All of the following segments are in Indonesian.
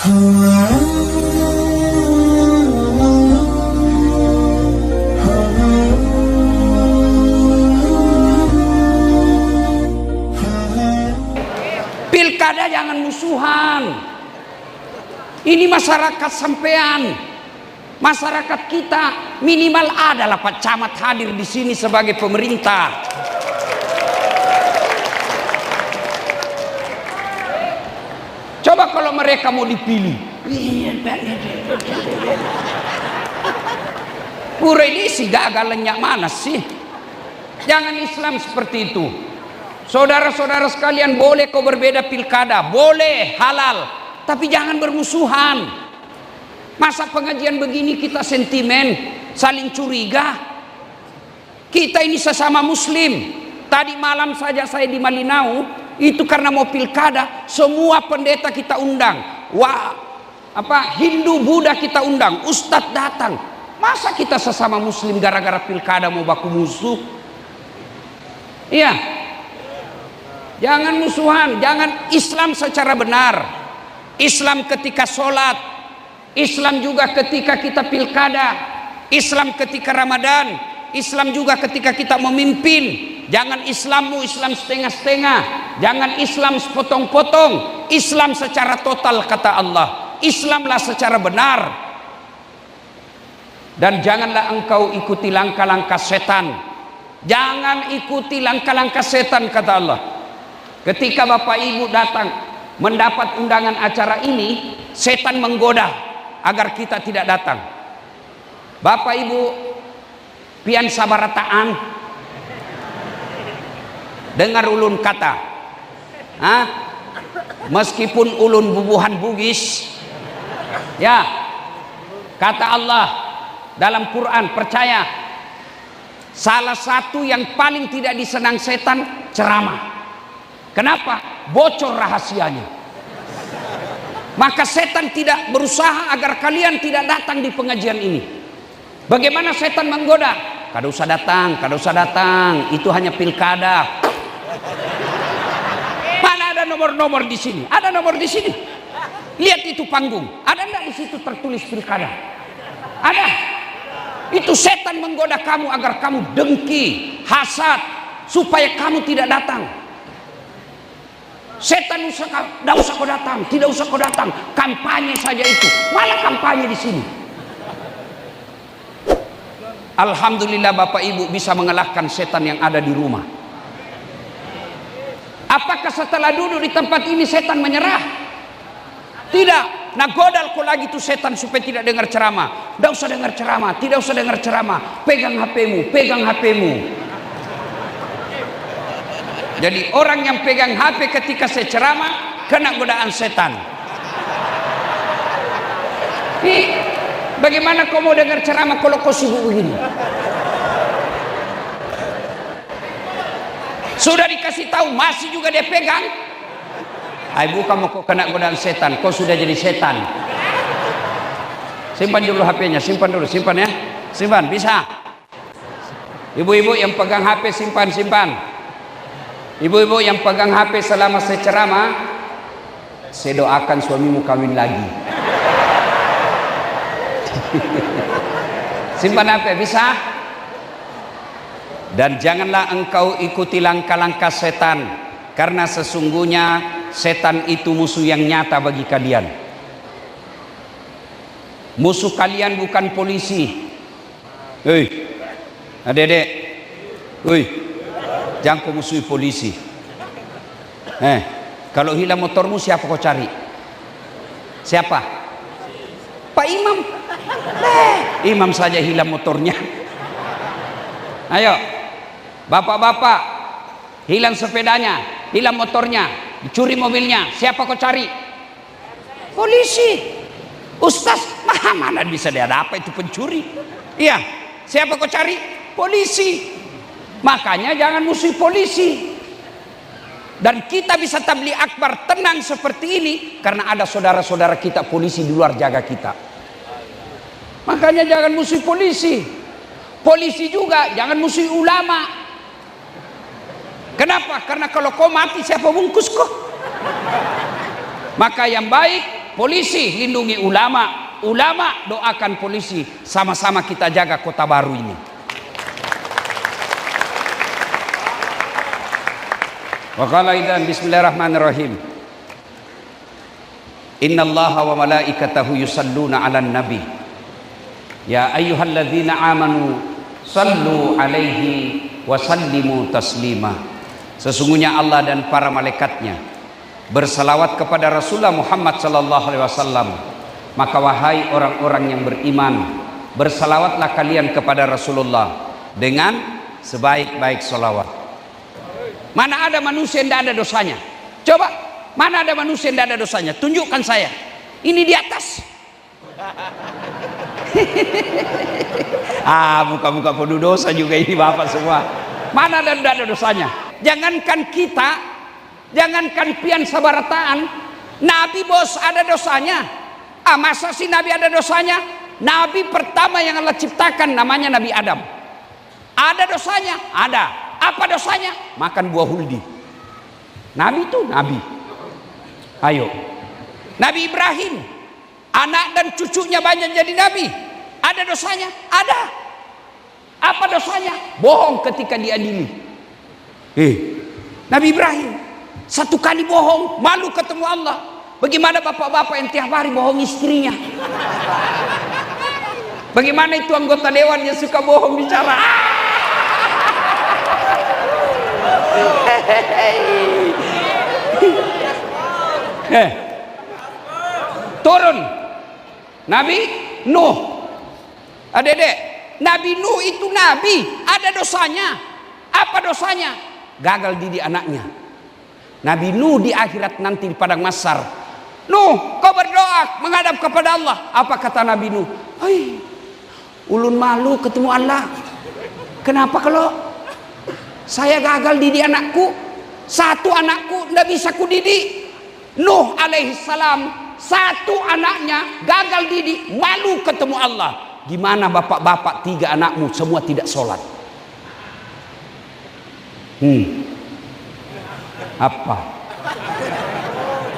Pilkada jangan musuhan. Ini masyarakat sampean, masyarakat kita. Minimal adalah Pak Camat hadir di sini sebagai pemerintah. Coba kalau mereka mau dipilih, pura ini sih gagal lenyak mana sih? Jangan Islam seperti itu. Saudara-saudara sekalian, boleh kau berbeda pilkada, boleh, halal, tapi jangan bermusuhan. Masa pengajian begini kita sentimen, saling curiga? Kita ini sesama muslim. Tadi malam saja saya di Malinau, itu karena mau pilkada, semua pendeta kita undang, Hindu, Buddha kita undang, Ustadz datang. Masa kita sesama muslim gara-gara pilkada mau baku musuh? Iya, jangan musuhan, jangan. Islam secara benar, Islam ketika sholat, Islam juga ketika kita pilkada, Islam ketika Ramadan, Islam juga ketika kita memimpin. Jangan Islammu Islam setengah-setengah, jangan Islam sepotong-potong. Islam secara total, kata Allah. Islamlah secara benar. Dan janganlah engkau ikuti langkah-langkah setan. Jangan ikuti langkah-langkah setan, kata Allah. Ketika Bapak Ibu datang mendapat undangan acara ini, setan menggoda agar kita tidak datang. Bapak Ibu pian sabarataan, dengar ulun kata, meskipun ulun bubuhan Bugis, ya, kata Allah dalam Quran, percaya, salah satu yang paling tidak disenang setan ceramah. Kenapa? Bocor rahasianya. Maka setan tidak berusaha agar kalian tidak datang di pengajian ini. Bagaimana setan menggoda? Kada usah datang, kada usah datang, itu hanya pilkada. Mana ada nomor-nomor di sini? Ada nomor di sini. Lihat itu panggung. Ada enggak di situ tertulis pilkada? Ada. Itu setan menggoda kamu agar kamu dengki, hasad, supaya kamu tidak datang. Setan tidak usah kau datang, tidak usah kau datang. Kampanye saja itu. Malah kampanye di sini. Alhamdulillah Bapak Ibu bisa mengalahkan setan yang ada di rumah. Apakah setelah duduk di tempat ini setan menyerah? Tidak. Nah, godal kau lagi tuh setan supaya tidak dengar ceramah. Tidak usah dengar ceramah, tidak usah dengar ceramah. Pegang HP-mu, pegang HP-mu. Jadi orang yang pegang HP ketika saya ceramah kena godaan setan. Bagaimana kau mau dengar ceramah kalau kau sibuk begini? Sudah dikasih tahu masih juga dia pegang. Ibu kamu kok kena godaan setan, kau sudah jadi setan. Simpan dulu HP-nya, simpan dulu, simpan ya. Simpan, bisa. Ibu-ibu yang pegang HP simpan. Ibu-ibu yang pegang HP selama saya ceramah, saya doakan suamimu kawin lagi. Simpan HP, bisa. Dan janganlah engkau ikuti langkah-langkah setan, karena sesungguhnya setan itu musuh yang nyata bagi kalian. Musuh kalian bukan polisi. Hei, adik-adik, hei, jangan kau musuhi polisi. Kalau hilang motormu siapa kau cari? Siapa? Pak Imam. Imam saja hilang motornya. Ayo, bapak-bapak, hilang sepedanya, hilang motornya, dicuri mobilnya, siapa kau cari? Polisi. Ustaz, mana bisa dia ada apa itu pencuri? Iya, siapa kau cari? Polisi. Makanya jangan musuhi polisi. Dan kita bisa tabligh akbar tenang seperti ini karena ada saudara-saudara kita polisi di luar jaga kita. Makanya jangan musuhi polisi. Polisi juga jangan musuhi ulama. Kenapa? Karena kalau kau mati siapa bungkus kau? Maka yang baik polisi lindungi ulama, ulama doakan polisi, sama-sama kita jaga Kota Baru ini. Wa qala idzan bismillahirrahmanirrahim. Innallaha wa malaikatahu yusalluna 'alan nabi. Ya ayyuhalladzina amanu sallu 'alaihi wa sallimu taslima. Sesungguhnya Allah dan para malaikatnya bersalawat kepada Rasulullah Muhammad sallallahu alaihi wasallam. Maka wahai orang-orang yang beriman, bersalawatlah kalian kepada Rasulullah dengan sebaik-baik salawat. Mana ada manusia yang tidak ada dosanya? Coba, mana ada manusia yang tidak ada dosanya? Tunjukkan saya. Ini di atas. Muka-muka penuh dosa juga ini bapak semua. Mana ada tidak ada dosanya? Jangankan kita, jangankan pian sabarataan, Nabi bos ada dosanya. Masa sih Nabi ada dosanya? Nabi pertama yang Allah ciptakan namanya Nabi Adam. Ada dosanya? Ada. Apa dosanya? Makan buah huldi. Nabi itu Nabi. Ayo. Nabi Ibrahim, anak dan cucunya banyak jadi Nabi. Ada dosanya? Ada. Apa dosanya? Bohong ketika diadili. Nabi Ibrahim satu kali bohong, malu ketemu Allah. Bagaimana bapak-bapak yang tiap hari bohong istrinya? Bagaimana itu anggota dewan yang suka bohong bicara? Turun Nabi Nuh. Adek-adek, Nabi Nuh itu Nabi, ada dosanya. Apa dosanya? Gagal didik anaknya. Nabi Nuh di akhirat nanti di padang mahsyar, Nuh, kau berdoa menghadap kepada Allah. Apa kata Nabi Nuh? Hei, ulun malu ketemu Allah. Kenapa kalau saya gagal didik anakku? Satu anakku tidak bisa kudidik. Nuh alaihissalam, satu anaknya gagal didik, malu ketemu Allah. Gimana bapak-bapak 3 anakmu semua tidak sholat? Apa?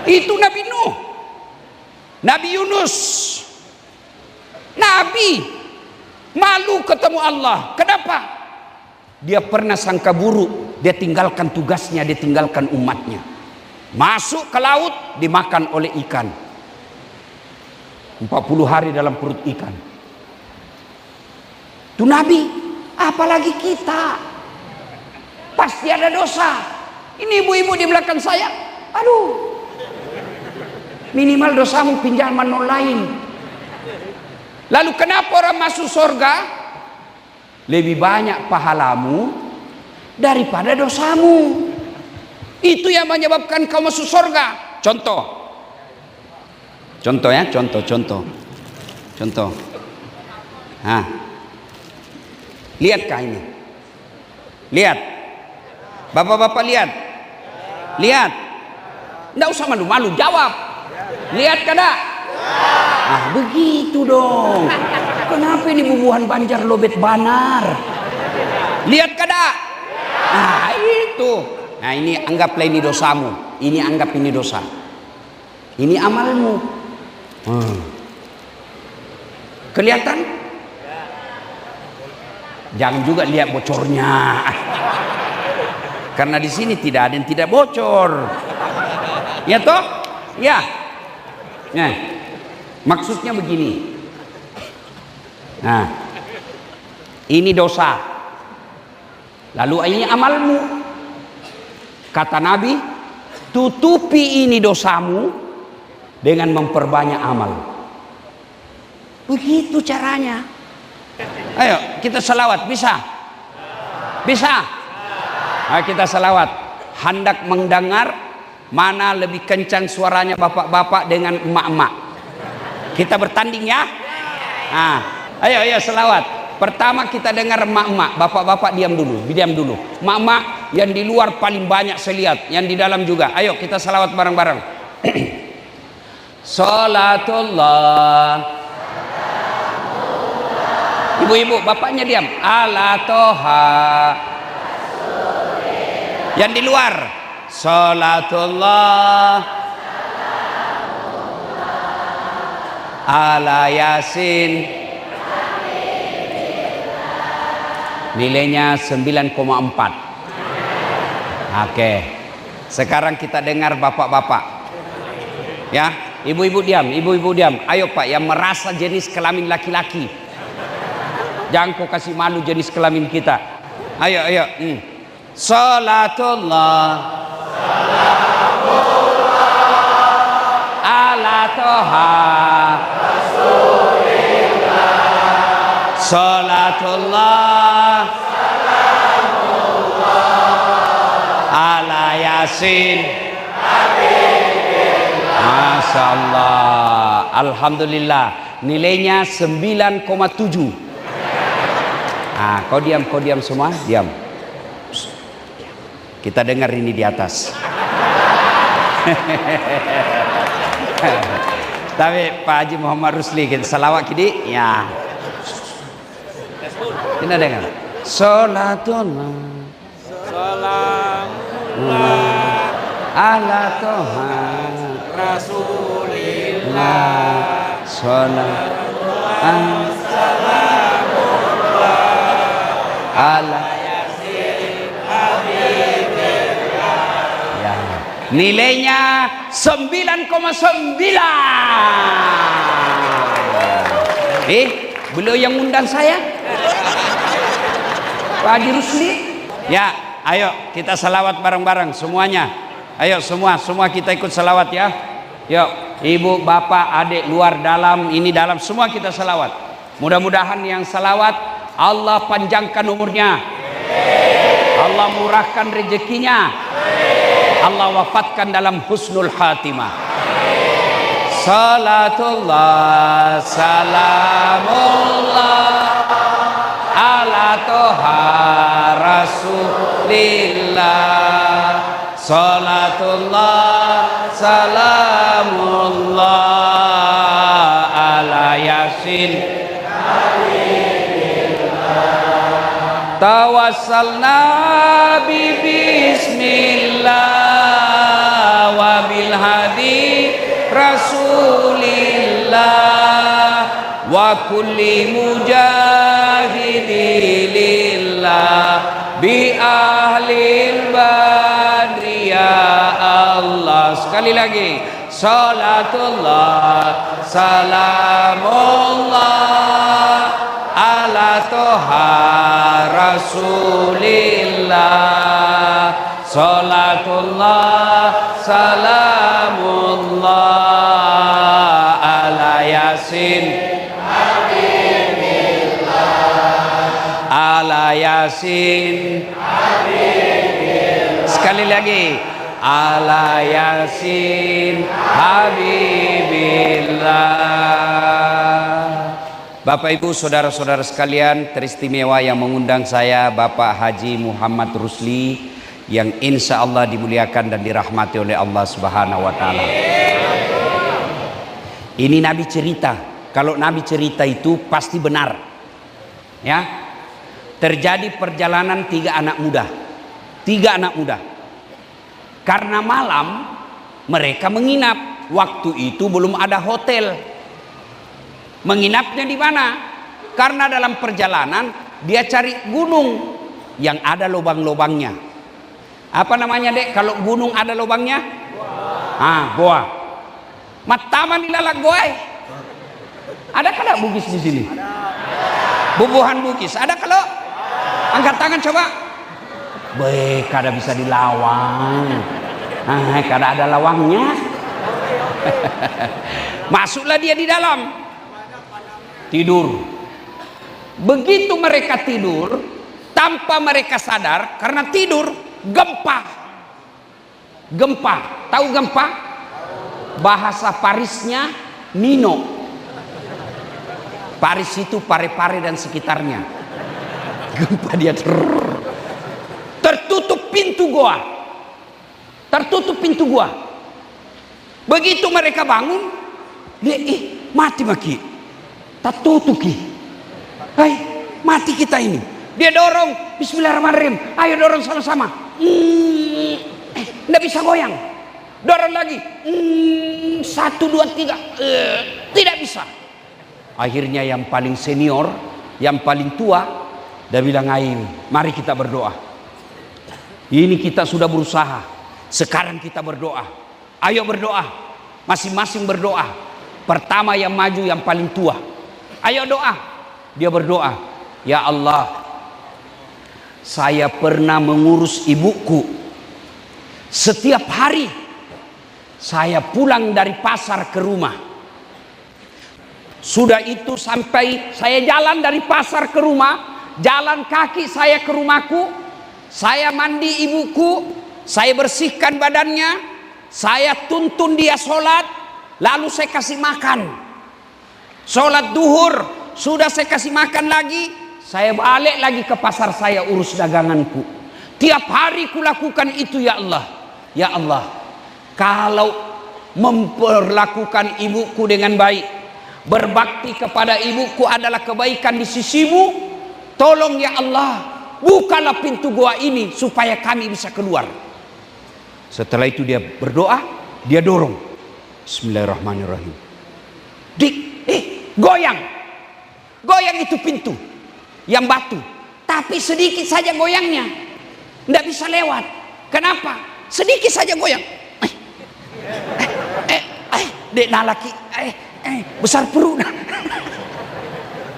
Itu Nabi Nuh. Nabi Yunus, Nabi malu ketemu Allah. Kenapa? Dia pernah sangka buruk, dia tinggalkan tugasnya, dia tinggalkan umatnya. Masuk ke laut, dimakan oleh ikan. 40 hari dalam perut ikan. Itu Nabi, apalagi kita. Pasti ada dosa. Ini ibu-ibu di belakang saya, aduh, minimal dosamu pinjaman online. Lalu kenapa orang masuk surga? Lebih banyak pahalamu daripada dosamu. Itu yang menyebabkan kau masuk surga. Contoh ya, contoh. Lihatkah ini? Lihat, bapak-bapak lihat. Nggak usah malu-malu, jawab. Lihat kada? Begitu dong. Kenapa ini bubuhan Banjar Lobet Banar? Lihat kada? Itu. Nah, ini anggaplah ini dosamu. Ini anggap ini dosa. Ini amalmu. Kelihatan? Jangan juga lihat bocornya. Karena di sini tidak ada yang tidak bocor. Ya toh? Ya. Nah, maksudnya begini. Nah, ini dosa. Lalu ini amalmu. Kata Nabi, tutupi ini dosamu dengan memperbanyak amal. Begitu caranya. Ayo kita salawat, bisa? Bisa? Ayo kita salawat. Hendak mendengar mana lebih kencang suaranya bapak-bapak dengan emak-emak. Kita bertanding ya? Ayo salawat. Pertama kita dengar emak-emak, bapak-bapak diam dulu. Emak-emak yang di luar paling banyak saya lihat, yang di dalam juga. Ayo kita salawat bareng-bareng. Salatullah. Ibu-ibu, bapaknya diam. Ala toha. Yang di luar. Salatullah Ala Yasin. Nilainya 9,4. Oke. Sekarang kita dengar bapak-bapak. Ya, ibu-ibu diam, ibu-ibu diam. Ayo Pak, yang merasa jenis kelamin laki-laki. Jangan kau kasih malu jenis kelamin kita. Ayo, ayo. Salatullah ala Toha Salatullah ala Yasin. Masya Allah. Alhamdulillah. Nilainya 9,7. Nah, kau diam semua, diam. Kita dengar ini di atas. Tapi Pak Haji Muhammad Rusli kita salawat kini, ya. Kita dengar. Salatullah ala Toha Rasulillah Salatullah ala Yasin Habibillah. Ya. Nilainya 9,9. Beliau yang undang saya, Pak Haji Rusli. Ya, ayo kita salawat bareng-bareng semuanya. Ayo semua kita ikut salawat ya. Yuk, ibu, bapak, adik, luar, dalam, ini dalam, semua kita salawat. Mudah-mudahan yang salawat Allah panjangkan umurnya, Allah murahkan rezekinya, Allah wafatkan dalam husnul khatimah. Salatullah salamullah ala Toha Rasulillah. Salatullah salamullah ala Yasin. Tawassalna bi bismillah wa bil hadi Rasulillah wa kulli mujahidi lillah bi ahlil badri ya Allah. Sekali lagi, salatullah salamullah ala Toha Rasulillah. Salatullah salamullah ala Yasin Habibillah. Ala Yasin Habibillah. Sekali lagi, ala Yasin Habibillah. Bapak Ibu saudara-saudara sekalian, teristimewa yang mengundang saya Bapak Haji Muhammad Rusli yang insya Allah dimuliakan dan dirahmati oleh Allah Subhanahu wa Ta'ala. Ini Nabi cerita. Kalau Nabi cerita itu pasti benar, ya. Terjadi perjalanan tiga anak muda. Karena malam mereka menginap. Waktu itu belum ada hotel. Menginapnya di mana? Karena dalam perjalanan dia cari gunung yang ada lubang-lubangnya. Apa namanya, Dek? Kalau gunung ada lubangnya? Goa. Mataman ilalak goa. Ada kada bugis di sini? Bubuhan bugis. Ada kalau? Angkat tangan coba. Baik, kada bisa dilawang. Kada ada lawangnya. Masuklah dia di dalam. Tidur. Begitu mereka tidur, tanpa mereka sadar, karena tidur, gempa. Tahu gempa? Bahasa Parisnya Nino. Paris itu Pare-Pare dan sekitarnya. Gempa dia. Tertutup pintu goa. Begitu mereka bangun, dia mati maki. Tatutuki. Hai, mati kita ini. Dia dorong, bismillahirrahmanirrahim. Ayo dorong sama-sama. Nggak bisa goyang. dorong lagi, 1, 2, 3, tidak bisa. Akhirnya yang paling senior, yang paling tua, dia bilang, ayo mari kita berdoa. Ini kita sudah berusaha, sekarang kita berdoa. Ayo berdoa, masing-masing berdoa. Pertama yang maju yang paling tua, ayo doa. Dia berdoa, ya Allah, saya pernah mengurus ibuku. Setiap hari saya pulang dari pasar ke rumah. Sudah itu sampai saya jalan dari pasar ke rumah, jalan kaki saya ke rumahku, saya mandi ibuku, saya bersihkan badannya, saya tuntun dia sholat, lalu saya kasih makan. Sholat duhur, sudah saya kasih makan lagi, saya balik lagi ke pasar saya urus daganganku. Tiap hari kulakukan itu ya Allah. Ya Allah, kalau memperlakukan ibuku dengan baik, berbakti kepada ibuku adalah kebaikan di sisimu, tolong ya Allah, bukalah pintu goa ini supaya kami bisa keluar. Setelah itu dia berdoa, dia dorong. Bismillahirrahmanirrahim. Goyang itu pintu yang batu, tapi sedikit saja goyangnya, tidak bisa lewat. Kenapa? Sedikit saja goyang. Dek nalaki, besar perut.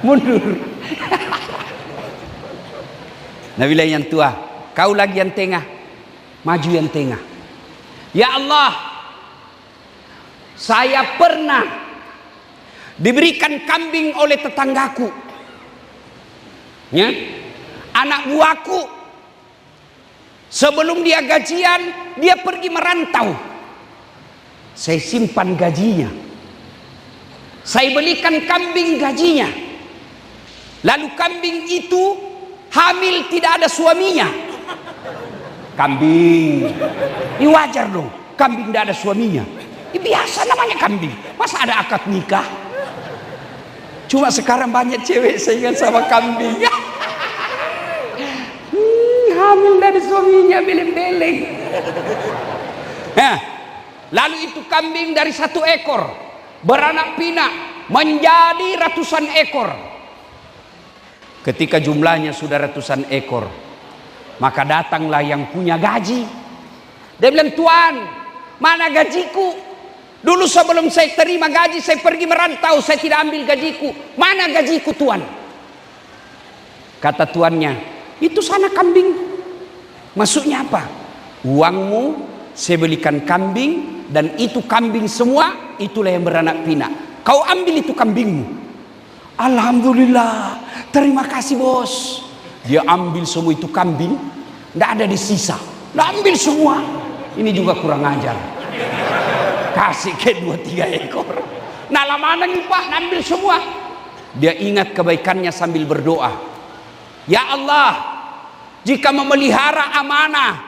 Mundur. Nabi yang tua, kau lagi yang tengah, maju yang tengah. Ya Allah, saya pernah diberikan kambing oleh tetanggaku, ya, anak buahku. Sebelum dia gajian, dia pergi merantau. Saya simpan gajinya, saya belikan kambing gajinya. Lalu kambing itu hamil, tidak ada suaminya. Kambing, ini wajar dong, kambing tidak ada suaminya. Ini biasa namanya kambing, masa ada akad nikah? Cuma sekarang banyak cewek saingan sama kambing. Hamil dari suaminya, beleng-beleng. Lalu itu kambing dari 1 ekor beranak pinak menjadi ratusan ekor. Ketika jumlahnya sudah ratusan ekor, maka datanglah yang punya gaji. Dia bilang, Tuan, mana gajiku? Dulu sebelum saya terima gaji, saya pergi merantau, saya tidak ambil gajiku. Mana gajiku, Tuan? Kata tuannya, itu sana kambing. Maksudnya apa? Uangmu saya belikan kambing, dan itu kambing semua, itulah yang beranak pinak. Kau ambil itu kambingmu. Alhamdulillah, terima kasih bos. Dia ambil semua itu kambing, tidak ada di sisa. Dia ambil semua. Ini juga kurang ajar. Kasih ke 2-3 ekor. Nah, mana nih Pak, ambil semua. Dia ingat kebaikannya sambil berdoa. Ya Allah, jika memelihara amanah,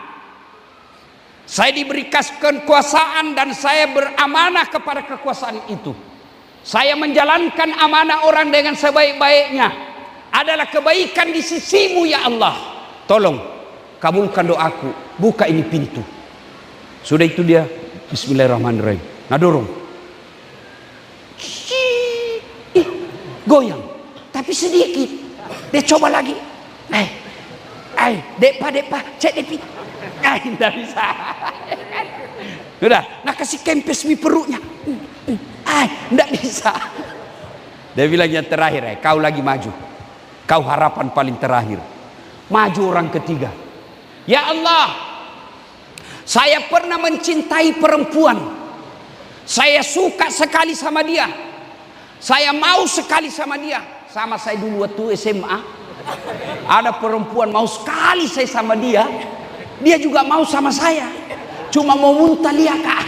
saya diberikan kekuasaan dan saya beramanah kepada kekuasaan itu. Saya menjalankan amanah orang dengan sebaik-baiknya adalah kebaikan di sisimu ya Allah. Tolong kabulkan doaku, buka ini pintu. Sudah itu dia Bismillahirrahmanirrahim. Nah, dorong. Goyang, tapi sedikit. Dia coba lagi. Depa, cek depi. Tidak bisa. Sudah, nak kasih kempes di perutnya. Tidak bisa. Dia bilang yang terakhir, kau lagi maju. Kau harapan paling terakhir. Maju orang ketiga. Ya Allah, saya pernah mencintai perempuan. Saya suka sekali sama dia. Saya mau sekali sama dia. Sama saya dulu waktu SMA. Ada perempuan mau sekali saya sama dia. Dia juga mau sama saya. Cuma mau muntah lihat Kak.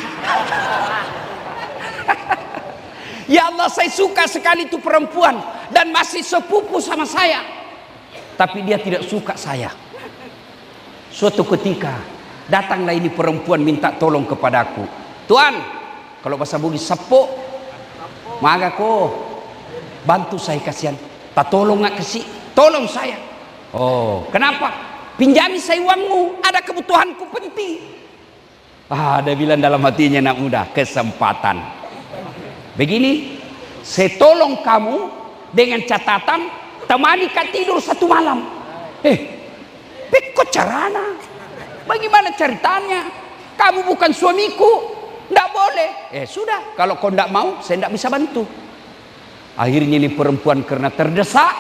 Ya Allah, saya suka sekali itu perempuan dan masih sepupu sama saya. Tapi dia tidak suka saya. Suatu ketika datanglah ini perempuan minta tolong kepadaku. Tuan, kalau bahasa Bugis sepuk, maka kok bantu saya kasihan. Tak tolong nggak kasih, tolong saya. Oh, kenapa? Pinjami saya uangmu, ada kebutuhanku penting. Dia bilang dalam hatinya, nak muda, kesempatan. Begini, saya tolong kamu dengan catatan temani kau tidur 1 malam. Kok carana? Bagaimana ceritanya? Kamu bukan suamiku, tidak boleh. Sudah, kalau kau tidak mau, saya tidak bisa bantu. Akhirnya ini perempuan karena terdesak,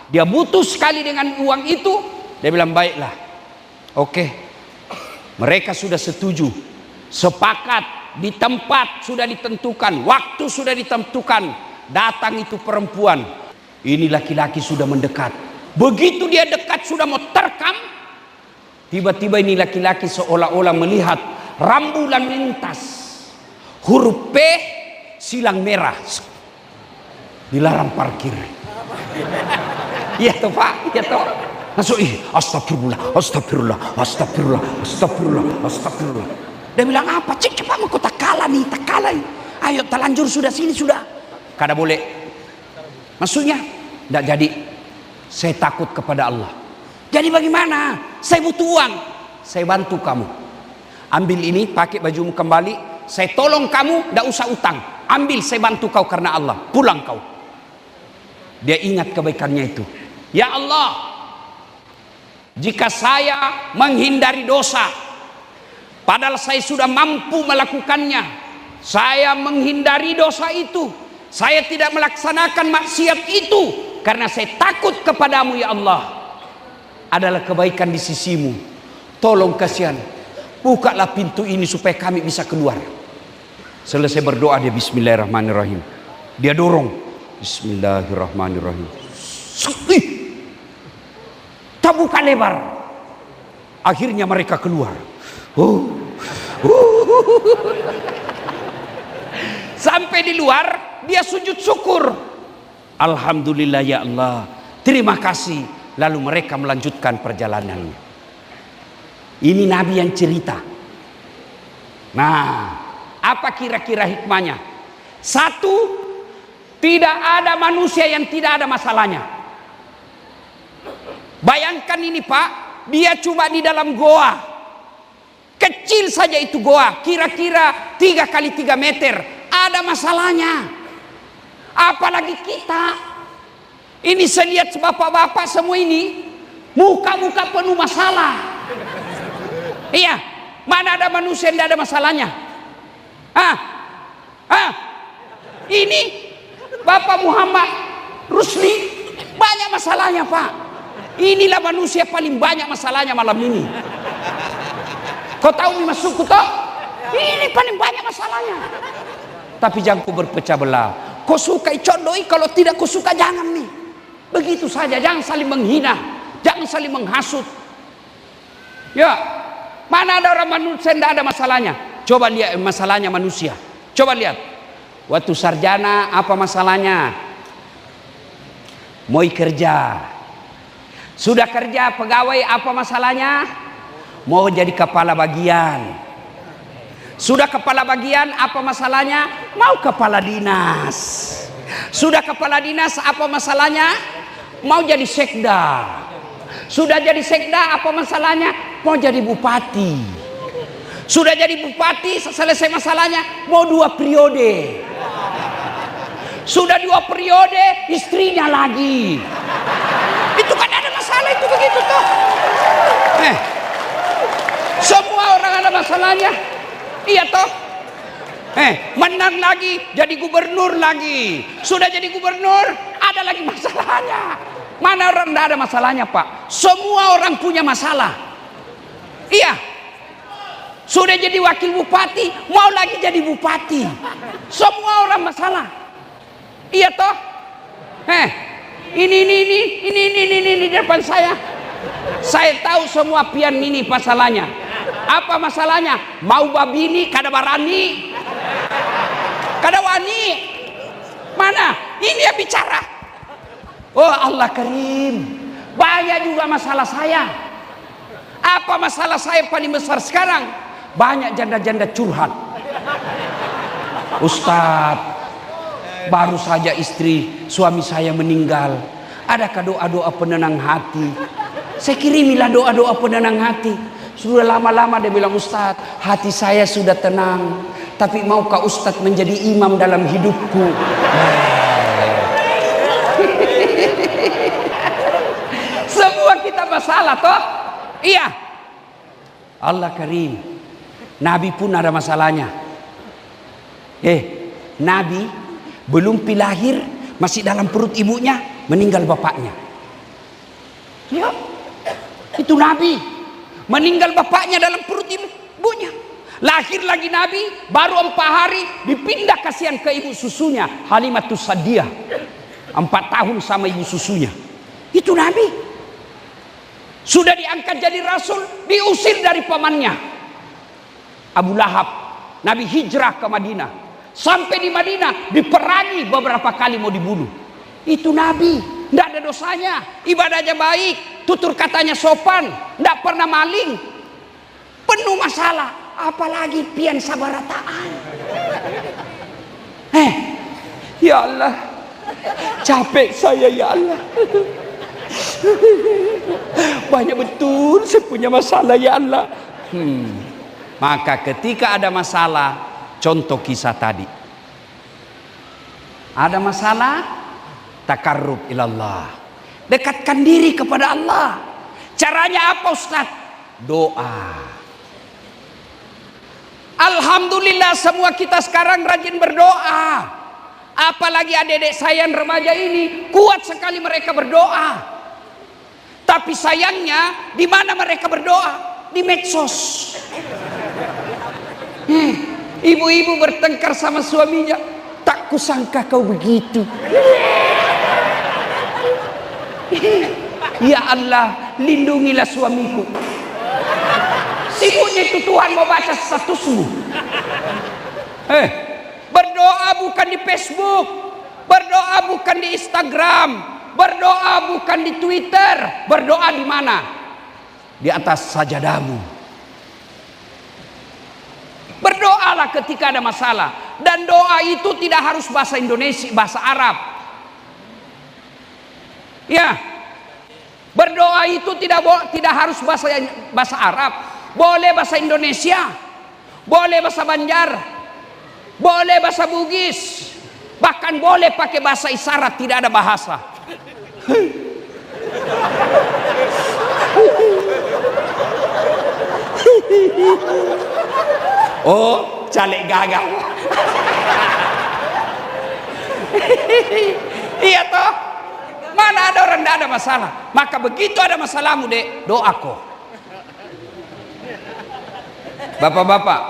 dia butuh sekali dengan uang itu. Dia bilang, baiklah, oke. Mereka sudah setuju, sepakat, di tempat sudah ditentukan, waktu sudah ditentukan. Datang itu perempuan, ini laki-laki sudah mendekat. Begitu dia dekat sudah mau terkam, tiba-tiba ini laki-laki seolah-olah melihat rambulan lintas, huruf P silang merah, dilarang parkir. Iya toh Pak, iya toh. Langsung astagfirullah, astagfirullah, astagfirullah, astagfirullah, astagfirullah. Dia bilang apa? Cek cepat, kau tak kalah nih, tak kalah nih. Ayo terlanjur sudah, sini sudah. Kada boleh. Maksudnya tidak jadi. Saya takut kepada Allah. Jadi bagaimana? Saya butuh uang. Saya bantu kamu. Ambil ini, pakai bajumu kembali. Saya tolong kamu, tidak usah utang. Ambil, saya bantu kau karena Allah. Pulang kau. Dia ingat kebaikannya itu. Ya Allah, jika saya menghindari dosa, padahal saya sudah mampu melakukannya, saya menghindari dosa itu, saya tidak melaksanakan maksiat itu, karena saya takut kepadamu ya Allah, adalah kebaikan di sisimu. Tolong kasihan, bukalah pintu ini supaya kami bisa keluar. Selesai berdoa dia bismillahirrahmanirrahim. Dia dorong bismillahirrahmanirrahim. Terbuka lebar. Akhirnya mereka keluar. Sampai di luar dia sujud syukur. Alhamdulillah ya Allah, terima kasih. Lalu mereka melanjutkan perjalanannya. Ini Nabi yang cerita. Nah, apa kira-kira hikmahnya? Satu, tidak ada manusia yang tidak ada masalahnya. Bayangkan ini Pak, dia cuma di dalam goa. Kecil saja itu goa, kira-kira 3 kali 3 meter. Ada masalahnya. Apalagi kita. Ini saya lihat bapak-bapak semua ini, muka-muka penuh masalah. Iya, mana ada manusia yang tidak ada masalahnya? Ini Bapak Muhammad Rusli banyak masalahnya Pak. Inilah manusia paling banyak masalahnya malam ini. Kau tahu masukku toh? Ini paling banyak masalahnya. Tapi jangan kau berpecah belah. Kau suka condoi, kalau tidak kau suka jangan nih. Begitu saja, jangan saling menghina, jangan saling menghasut. Ya, mana ada orang manusia tidak ada masalahnya? Coba lihat masalahnya manusia. Coba lihat. Waktu sarjana apa masalahnya? Mau kerja. Sudah kerja pegawai apa masalahnya? Mau jadi kepala bagian. Sudah kepala bagian apa masalahnya? Mau kepala dinas. Sudah kepala dinas apa masalahnya? Mau jadi sekda. Sudah jadi sekda apa masalahnya? Mau jadi bupati. Sudah jadi bupati, selesai masalahnya mau 2 periode. Sudah 2 periode, istrinya lagi. Itu kan ada masalah itu begitu tuh. Semua orang ada masalahnya. Iya toh. Menang lagi, jadi gubernur lagi. Sudah jadi gubernur, ada lagi masalahnya. Mana orang tidak ada masalahnya Pak? Semua orang punya masalah. Iya. Sudah jadi wakil bupati, mau lagi jadi bupati. Semua orang masalah. Iya toh? Ini depan saya. Saya tahu semua pian ini masalahnya. Apa masalahnya? Mau babini kada barani. Kada wani. Mana? Ini yang bicara. Oh Allah Karim. Banyak juga masalah saya. Apa masalah saya paling besar sekarang? Banyak janda-janda curhat. Ustadz, baru saja suami saya meninggal. Adakah doa-doa penenang hati? Saya kirimilah doa-doa penenang hati. Sudah lama-lama dia bilang, Ustadz, hati saya sudah tenang, tapi maukah Ustadz menjadi imam dalam hidupku? Semua kita masalah toh? Iya. Allah Karim. Nabi pun ada masalahnya. Nabi belum lahir, masih dalam perut ibunya, meninggal bapaknya. Ya, itu Nabi. Meninggal bapaknya dalam perut ibunya. Lahir lagi Nabi, baru 4 hari dipindah kasihan ke ibu susunya, Halimatus Sa'diyah. 4 tahun sama ibu susunya. Itu Nabi. Sudah diangkat jadi rasul, diusir dari pamannya Abu Lahab. Nabi hijrah ke Madinah. Sampai di Madinah diperangi beberapa kali mau dibunuh. Itu Nabi. Tidak ada dosanya, ibadahnya baik, tutur katanya sopan, tidak pernah maling. Penuh masalah, apalagi pian sabarataan. Ya Allah, capek saya ya Allah. Banyak betul saya punya masalah ya Allah. Maka ketika ada masalah, contoh kisah tadi. Ada masalah, takarrub ilallah, dekatkan diri kepada Allah. Caranya apa Ustaz? Doa. Alhamdulillah semua kita sekarang rajin berdoa. Apalagi adik-adik saya yang remaja ini, kuat sekali mereka berdoa. Tapi sayangnya di mana mereka berdoa? Di medsos. Ibu-ibu bertengkar sama suaminya, tak kusangka kau begitu. Ya Allah, lindungilah suamiku. Sibuknya itu Tuhan mau baca statusmu. Berdoa bukan di Facebook, berdoa bukan di Instagram, berdoa bukan di Twitter. Berdoa di mana? Di atas sajadamu. Berdoalah ketika ada masalah. Dan doa itu tidak harus bahasa Indonesia, bahasa Arab. Ya, berdoa itu tidak harus bahasa Arab, boleh bahasa Indonesia, boleh bahasa Banjar, boleh bahasa Bugis, bahkan boleh pakai bahasa isyarat, tidak ada bahasa. Oh, caleg gagal. Iya toh. Mana ada orang tidak ada masalah. Maka begitu ada masalahmu dek, doaku. Bapak-bapak,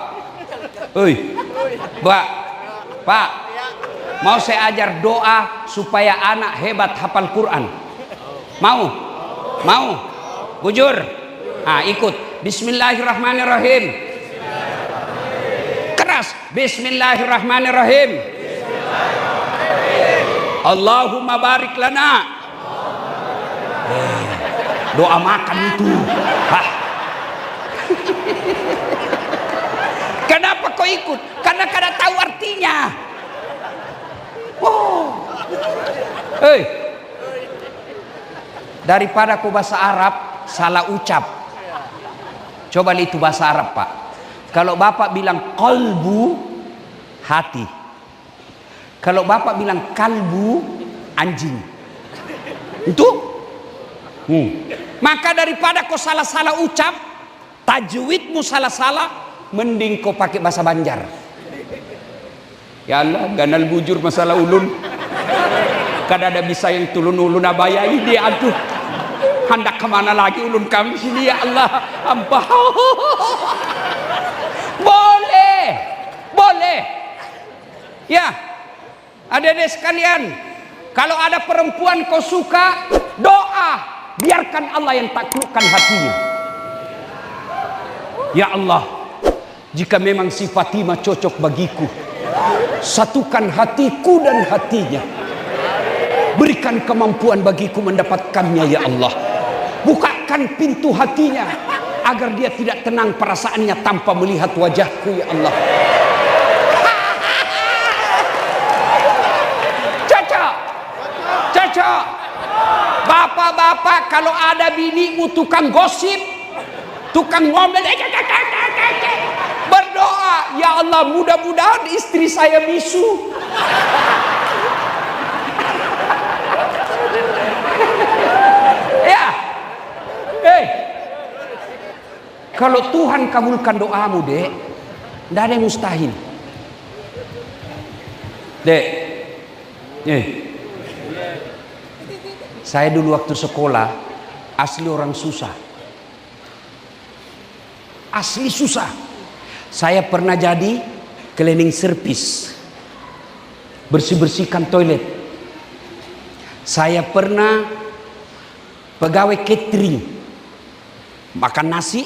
Pak, mau saya ajar doa supaya anak hebat hafal Quran. Mau? Bujur? Ikut. Bismillahirrahmanirrahim. Keras. Bismillahirrahmanirrahim. Allahumma barik lana. Doa makan itu. Kenapa kau ikut? Karena kada tahu artinya. Daripada kau bahasa Arab salah ucap. Coba lihat itu bahasa Arab, Pak. Kalau Bapak bilang qalbu, hati. Kalau Bapak bilang kalbu, anjing. Itu? Maka daripada kau salah-salah ucap, tajwidmu salah-salah, mending kau pakai bahasa Banjar. Ya Allah, ganal bujur masalah ulun. Kada ada bisa yang tulun ulun abayai dia, aduh. Hendak kemana lagi ulun kami sini ya Allah. Ampah. Boleh. Ya, adik-adik sekalian, kalau ada perempuan kau suka, doa, biarkan Allah yang taklukkan hatinya. Ya Allah, jika memang si Fatimah cocok bagiku, satukan hatiku dan hatinya. Berikan kemampuan bagiku mendapatkannya ya Allah. Bukakan pintu hatinya agar dia tidak tenang perasaannya tanpa melihat wajahku ya Allah. Cocok. Bapak-bapak kalau ada binimu tukang gosip, tukang ngomel, berdoa, ya Allah mudah-mudahan istri saya bisu. Ya, kalau Tuhan kabulkan doamu, Dek, tidak ada yang mustahil. Dek, saya dulu waktu sekolah asli orang susah. Asli susah. Saya pernah jadi cleaning service, bersih-bersihkan toilet. Saya pernah pegawai catering, makan nasi.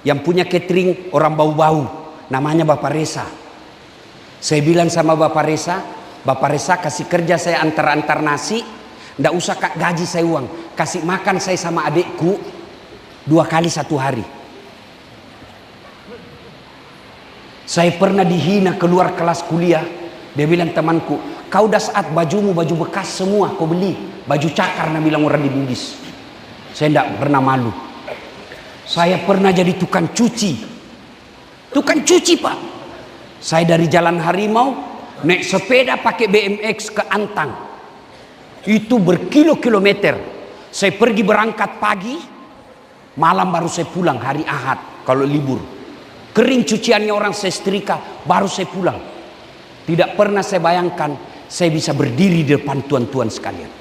Yang punya catering orang bau-bau, namanya Bapak Resa. Saya bilang sama Bapak Resa kasih kerja saya antar-antar nasi, ndak usah gaji saya uang, kasih makan saya sama adikku 2 kali 1 hari. Saya pernah dihina keluar kelas kuliah. Dia bilang, temanku, kau udah saat bajumu baju bekas semua kau beli, baju cakar, nah bilang orang di Bugis. Saya tidak pernah malu. Saya pernah jadi tukang cuci. Tukang cuci, Pak. Saya dari Jalan Harimau naik sepeda pakai BMX ke Antang. Itu berkilo-kilometer. Saya pergi berangkat pagi, malam baru saya pulang hari Ahad kalau libur. Kering cuciannya orang saya setrika, baru saya pulang. Tidak pernah saya bayangkan saya bisa berdiri di depan tuan-tuan sekalian.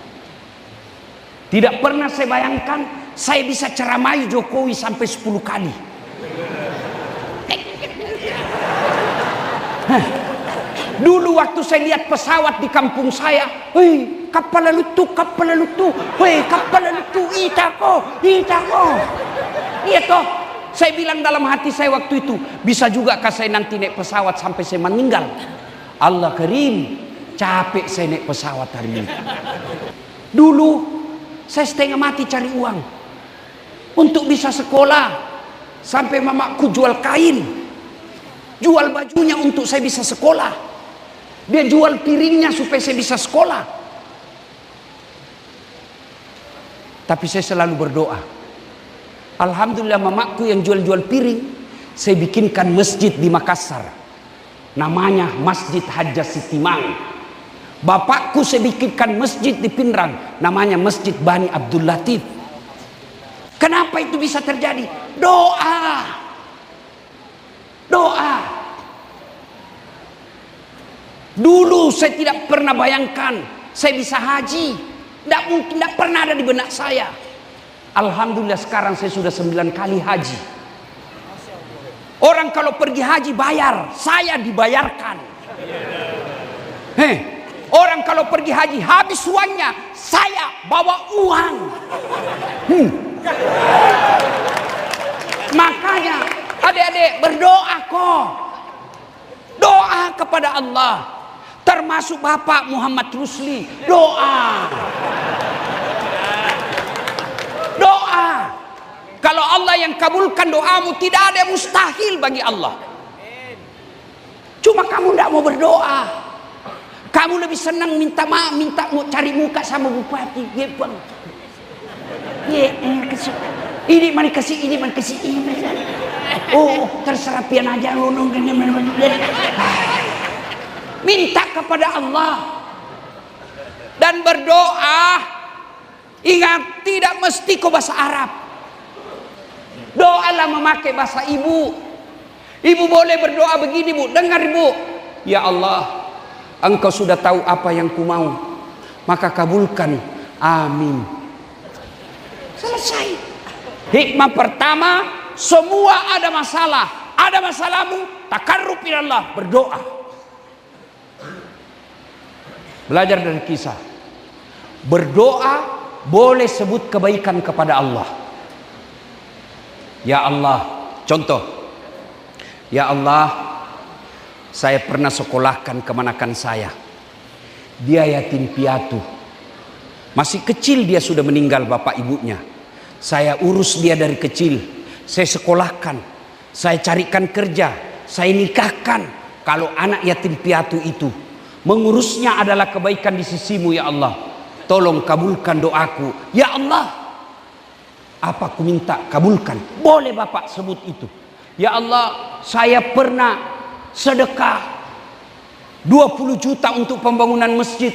Tidak pernah saya bayangkan saya bisa ceramai Jokowi sampai 10 kali. Dulu waktu saya lihat pesawat di kampung saya, hei, kapal lalu tu, hei, kapal lalu tu, itako. Iya toh. Saya bilang dalam hati saya waktu itu, bisa juga kah saya nanti naik pesawat sampai saya meninggal? Allah Karim, capek saya naik pesawat hari ini. Dulu saya setengah mati cari uang untuk bisa sekolah, sampai mamaku jual kain, jual bajunya untuk saya bisa sekolah. Dia jual piringnya supaya saya bisa sekolah. Tapi saya selalu berdoa, alhamdulillah mamaku yang jual-jual piring, saya bikinkan masjid di Makassar. Namanya Masjid Hajjah Sitimang. Bapakku saya bikinkan masjid di Pinrang. Namanya Masjid Bani Abdul Latif. Kenapa itu bisa terjadi? Doa. Doa. Dulu saya tidak pernah bayangkan saya bisa haji. Tidak mungkin, tidak pernah ada di benak saya. Alhamdulillah sekarang saya sudah 9 kali haji. Orang kalau pergi haji bayar, saya dibayarkan. Orang kalau pergi haji habis uangnya, saya bawa uang. Makanya adik-adik berdoa kok. Doa kepada Allah. Termasuk Bapak Muhammad Rusli, doa. Doa. Kalau Allah yang kabulkan doamu, tidak ada yang mustahil bagi Allah. Cuma kamu tidak mau berdoa. Kamu lebih senang minta maaf, minta mau cari muka sama bupati. Ini mana kasih, ini mana kasih, ini. Oh, terserah pian aja. Minta kepada Allah dan berdoa. Ingat, tidak mesti kau bahasa Arab. Doalah memakai bahasa ibu. Ibu boleh berdoa begini, Bu. Dengar, Bu. Ya Allah, Engkau sudah tahu apa yang ku mau, maka kabulkan. Amin. Selesai. Hikmah pertama, semua ada masalah. Ada masalahmu, takarrub ila Allah, berdoa. Belajar dari kisah. Berdoa boleh sebut kebaikan kepada Allah. Ya Allah, contoh. Ya Allah, saya pernah sekolahkan kemanakan saya. Dia yatim piatu. Masih kecil dia sudah meninggal bapak ibunya. Saya urus dia dari kecil. Saya sekolahkan. Saya carikan kerja. Saya nikahkan. Kalau anak yatim piatu itu, mengurusnya adalah kebaikan di sisimu ya Allah. Tolong kabulkan doaku. Ya Allah. Apa ku minta kabulkan. Boleh Bapak sebut itu. Ya Allah, saya pernah sedekah 20 juta untuk pembangunan masjid.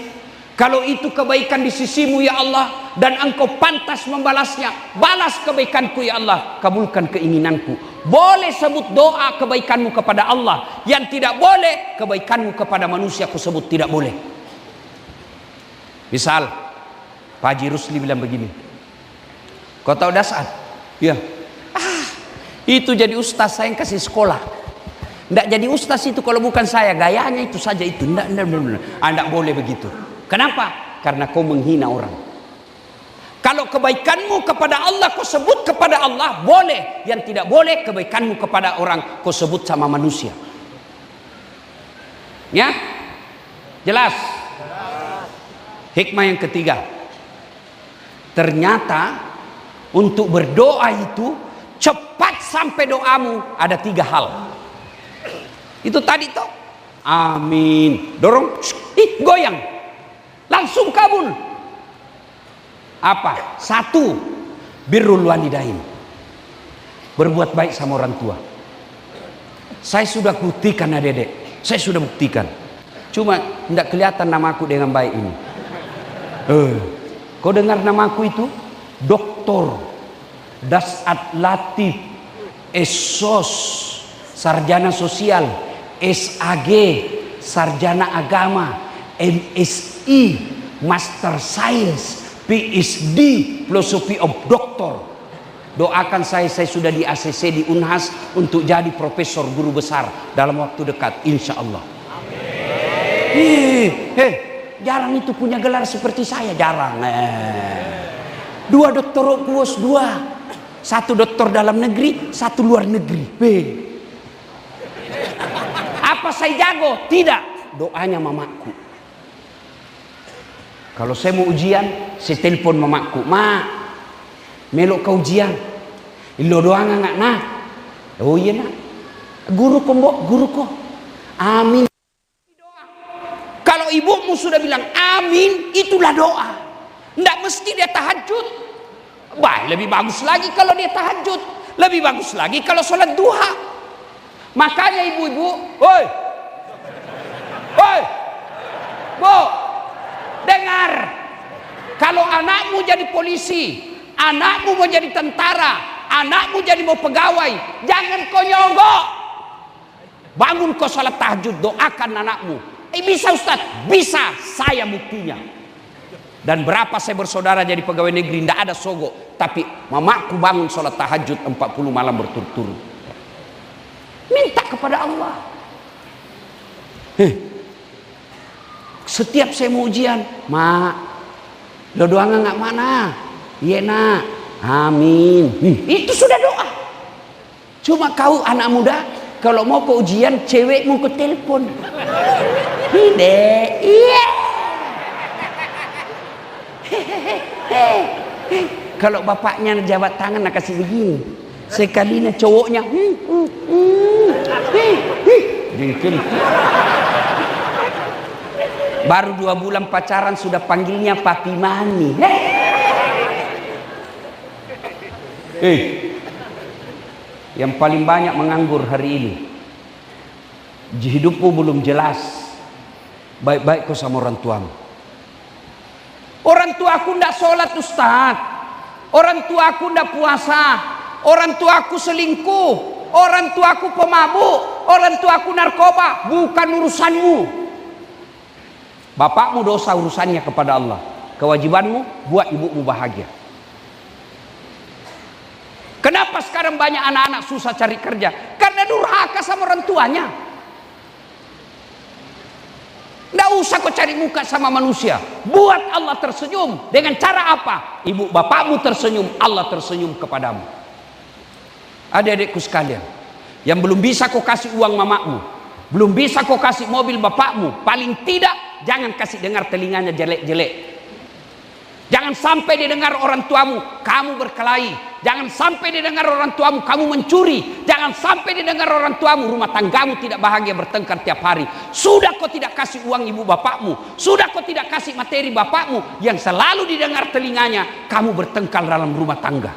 Kalau itu kebaikan di sisimu ya Allah, dan engkau pantas membalasnya, balas kebaikanku ya Allah, kabulkan keinginanku. Boleh sebut doa kebaikanmu kepada Allah. Yang tidak boleh, kebaikanmu kepada manusia ku sebut tidak boleh. Misal Pak Haji Rusli bilang begini, kau tahu dasar? Ya. Itu jadi ustaz saya yang kasih sekolah. Tidak jadi ustaz itu kalau bukan saya. Gayanya itu saja itu. Tidak boleh begitu. Kenapa? Karena kau menghina orang. Kalau kebaikanmu kepada Allah kau sebut kepada Allah, boleh. Yang tidak boleh, kebaikanmu kepada orang kau sebut sama manusia. Ya? Jelas? Hikmah yang ketiga. Ternyata untuk berdoa itu cepat sampai doamu ada 3 hal. Itu tadi toh. Amin. Dorong, goyang. Langsung kabul. Apa? 1, birrul walidain. Berbuat baik sama orang tua. Saya sudah buktikan Adek. Saya sudah buktikan. Cuma tidak kelihatan namaku dengan baik ini. Kau dengar namaku itu? Doktor Dasat Latif Esos, sarjana sosial, SAG, sarjana agama, MSI, Master Science, PhD, Philosophy of Doctor. Doakan saya sudah di ACC di Unhas untuk jadi profesor guru besar dalam waktu dekat, insya Allah. Jarang itu punya gelar seperti saya, jarang. 2 doktor kuos, 2. 1 doktor dalam negeri, 1 luar negeri. Apa saya jago? Tidak. Doanya mamaku. Kalau saya mau ujian, saya telepon mamaku. Ma, melok ke ujian. Ilo doang nggak nak? Oh iya nak. Guru ko mbok, guru ko. Amin. Kalau ibumu sudah bilang amin, itulah doa. Nggak mesti dia tahajud. Bah, lebih bagus lagi kalau dia tahajud. Lebih bagus lagi kalau sholat duha. Makanya ibu-ibu, woi, bu, dengar. Kalau anakmu jadi polisi, anakmu mau jadi tentara, anakmu jadi mau pegawai, jangan kau nyogok. Bangun kau sholat tahajud, doakan anakmu. Bisa Ustaz? Bisa, saya buktinya. Dan berapa saya bersaudara jadi pegawai negeri, tidak ada sogok. Tapi mamaku bangun sholat tahajud 40 malam berturut-turut. Minta kepada Allah. Setiap saya mau ujian, mak, lo doang nggak mana? Iya nak, amin. Itu sudah doa. Cuma kau anak muda, kalau mau ke ujian, cewekmu ke telepon. Iya. Kalau bapaknya jabat tangan nak kasih begini, sekalinya cowoknya baru 2 bulan pacaran sudah panggilnya papi mami. Yang paling banyak menganggur hari ini, hidupmu belum jelas. Baik-baik kau sama orang tuamu. Orang tuaku ndak sholat Ustaz. Orang tuaku ndak puasa. Orang tuaku selingkuh. Orang tuaku pemabuk. Orang tuaku narkoba. Bukan urusanmu. Bapakmu dosa urusannya kepada Allah. Kewajibanmu buat ibumu bahagia. Kenapa sekarang banyak anak-anak susah cari kerja? Karena durhaka sama orang tuanya. Tidak usah kau cari muka sama manusia. Buat Allah tersenyum. Dengan cara apa? Ibu bapakmu tersenyum, Allah tersenyum kepadamu. Adik-adikku sekalian, yang belum bisa kau kasih uang mamamu, belum bisa kau kasih mobil bapakmu, paling tidak jangan kasih dengar telinganya jelek-jelek. Jangan sampai didengar orang tuamu kamu berkelahi. Jangan sampai didengar orang tuamu kamu mencuri. Jangan sampai didengar orang tuamu rumah tanggamu tidak bahagia, bertengkar tiap hari. Sudah kau tidak kasih uang ibu bapakmu, sudah kau tidak kasih materi bapakmu, yang selalu didengar telinganya kamu bertengkar dalam rumah tangga.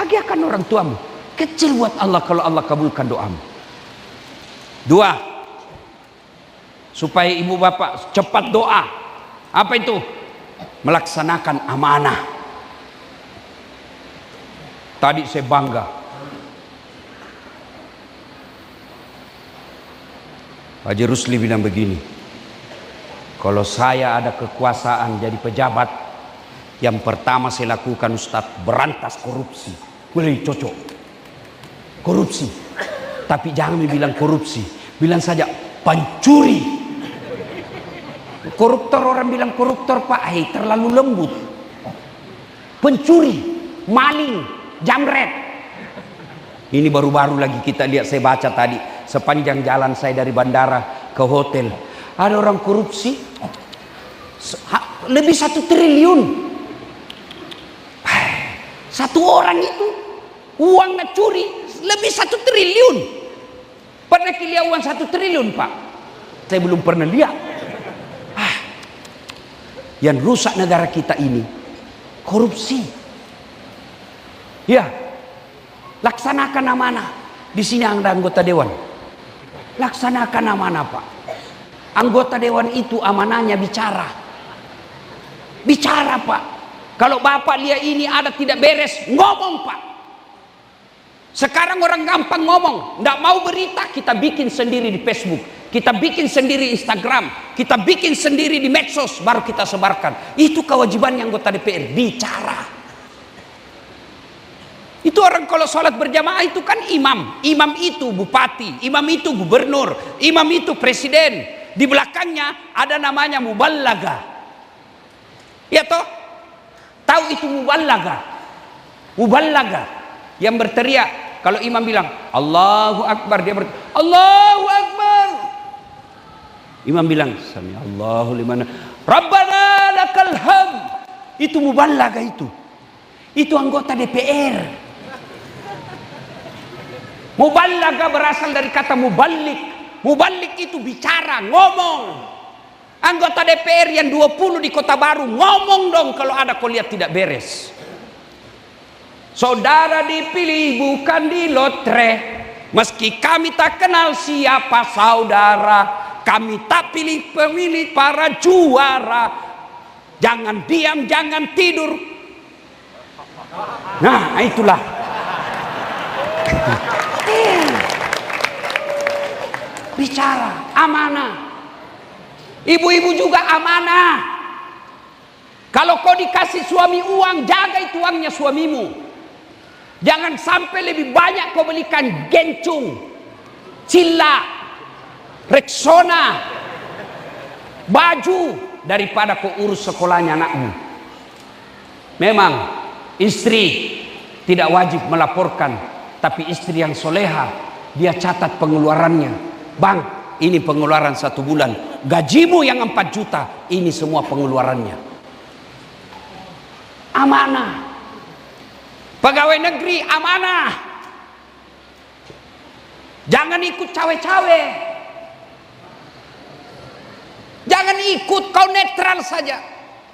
bahagiakan orang tuamu. Kecil buat Allah kalau Allah kabulkan doamu. 2, supaya ibu bapak cepat doa. Apa itu? Melaksanakan amanah. Tadi saya bangga. Haji Rusli bilang begini, kalau saya ada kekuasaan jadi pejabat, yang pertama saya lakukan Ustadz, berantas korupsi. Boleh cocok. Korupsi. Tapi jangan bilang korupsi, bilang saja pencuri. Koruptor, orang bilang koruptor Pak, terlalu lembut. Pencuri, maling, jamret. Ini baru-baru lagi kita lihat, saya baca tadi sepanjang jalan saya dari bandara ke hotel, ada orang korupsi lebih 1 triliun. Satu orang itu uangnya curi lebih 1 triliun. Pernah lihat uang 1 triliun Pak? Saya belum pernah lihat. Yang rusak negara kita ini korupsi. Ya, laksanakan amanah. Di sini ada anggota dewan. Laksanakan amanah Pak. Anggota dewan itu amanahnya bicara. Bicara Pak. Kalau Bapak lihat ini ada tidak beres, ngomong Pak. Sekarang orang gampang ngomong. Nggak mau berita, kita bikin sendiri di Facebook. Kita bikin sendiri Instagram. Kita bikin sendiri di medsos. Baru kita sebarkan. Itu kewajibannya anggota DPR. Bicara. Itu orang kalau sholat berjamaah itu kan imam. Imam itu bupati. Imam itu gubernur. Imam itu presiden. Di belakangnya ada namanya muballaga. Ya toh? Tahu itu muballaga? Muballaga yang berteriak. Kalau imam bilang Allahu Akbar, dia berteriak Allahu Akbar. Imam bilang Sami Allahu liman Rabbana lakal hamd. Itu muballaga itu. Itu anggota DPR. Muballaga berasal dari kata muballik. Muballik itu bicara, ngomong. Anggota DPR yang 20 di Kota Baru ngomong dong kalau ada kau lihat tidak beres. Saudara dipilih bukan di lotre. Meski kami tak kenal siapa saudara, kami tak pilih pemilih para juara. Jangan diam, jangan tidur. Nah, itulah. Bicara, amanah. Ibu-ibu juga amanah. Kalau kau dikasih suami uang, jaga itu uangnya suamimu. Jangan sampai lebih banyak kau belikan Gencung, Cilla, Rexona, baju daripada kau urus sekolahnya anakmu. Memang istri tidak wajib melaporkan, tapi istri yang soleha dia catat pengeluarannya. Bang, ini pengeluaran 1 bulan. Gajimu yang 4 juta, ini semua pengeluarannya. Amanah. Pegawai negeri amanah. Jangan ikut cawe-cawe. Jangan ikut, kau netral saja.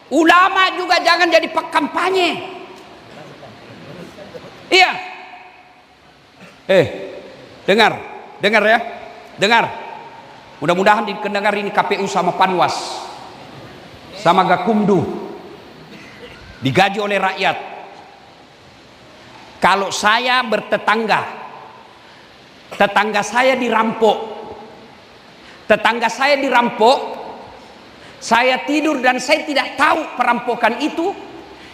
Ulama juga jangan jadi kampanye. Iya. Dengar ya. Dengar. Mudah-mudahan didengar ini KPU sama Panwas. Sama Gakumdu. Digaji oleh rakyat. Kalau saya bertetangga, tetangga saya dirampok, saya tidur dan saya tidak tahu perampokan itu,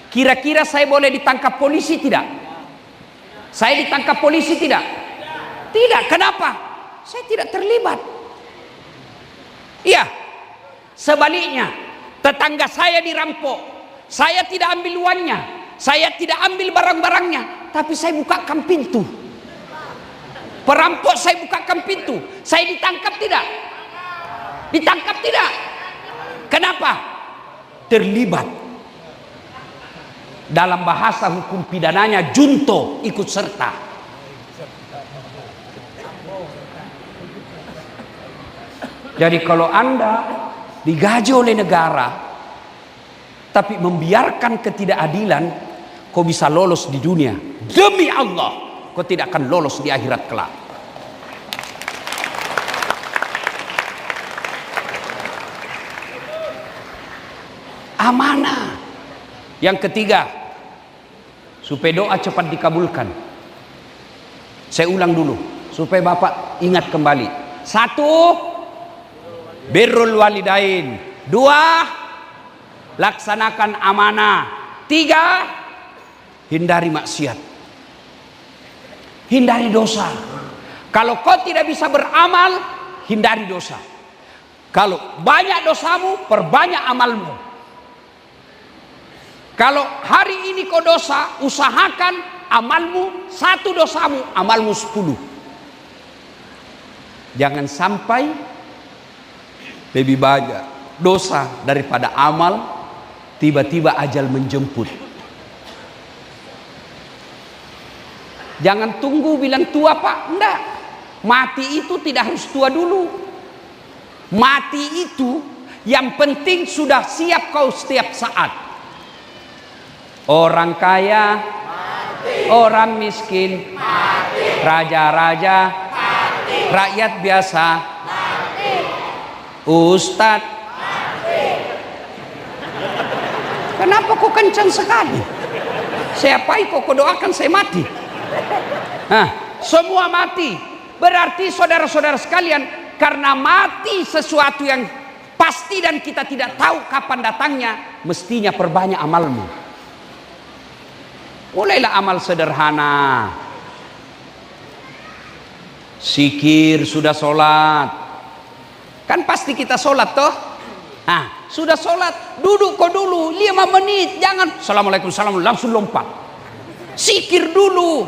kira-kira saya boleh ditangkap polisi tidak? Saya ditangkap polisi tidak? Tidak, kenapa? Saya tidak terlibat. Iya, sebaliknya, tetangga saya dirampok, saya tidak ambil uangnya, saya tidak ambil barang-barangnya, tapi saya bukakan pintu. Perampok saya bukakan pintu, saya ditangkap tidak? Ditangkap tidak? Kenapa? Terlibat. Dalam bahasa hukum pidananya junto, ikut serta. Jadi kalau Anda digaji oleh negara tapi membiarkan ketidakadilan, kau bisa lolos di dunia. Demi Allah, kau tidak akan lolos di akhirat kelak. Amanah. Yang ketiga, supaya doa cepat dikabulkan. Saya ulang dulu, supaya Bapak ingat kembali. 1, birrul walidain. 2, laksanakan amanah. 3, hindari maksiat. Hindari dosa. Kalau kau tidak bisa beramal, hindari dosa. Kalau banyak dosamu, perbanyak amalmu. Kalau hari ini kau dosa, usahakan amalmu 1 dosamu, amalmu 10. Jangan sampai lebih banyak dosa daripada amal, tiba-tiba ajal menjemput. Jangan tunggu bilang tua Pak, enggak. Mati itu tidak harus tua dulu. Mati itu yang penting sudah siap kau setiap saat. Orang kaya, mati. Orang miskin, mati. Raja-raja, mati. Rakyat biasa, mati. Ustadz, mati. Kenapa kok kencang sekali? Siapa kok doakan saya mati? Nah, semua mati. Berarti saudara-saudara sekalian, karena mati sesuatu yang pasti dan kita tidak tahu kapan datangnya, mestinya perbanyak amalmu. Mulailah amal sederhana. Zikir, sudah sholat. Kan pasti kita sholat toh. Nah, sudah sholat, duduk kau dulu 5 menit. Jangan assalamualaikum, salam langsung lompat. Zikir dulu.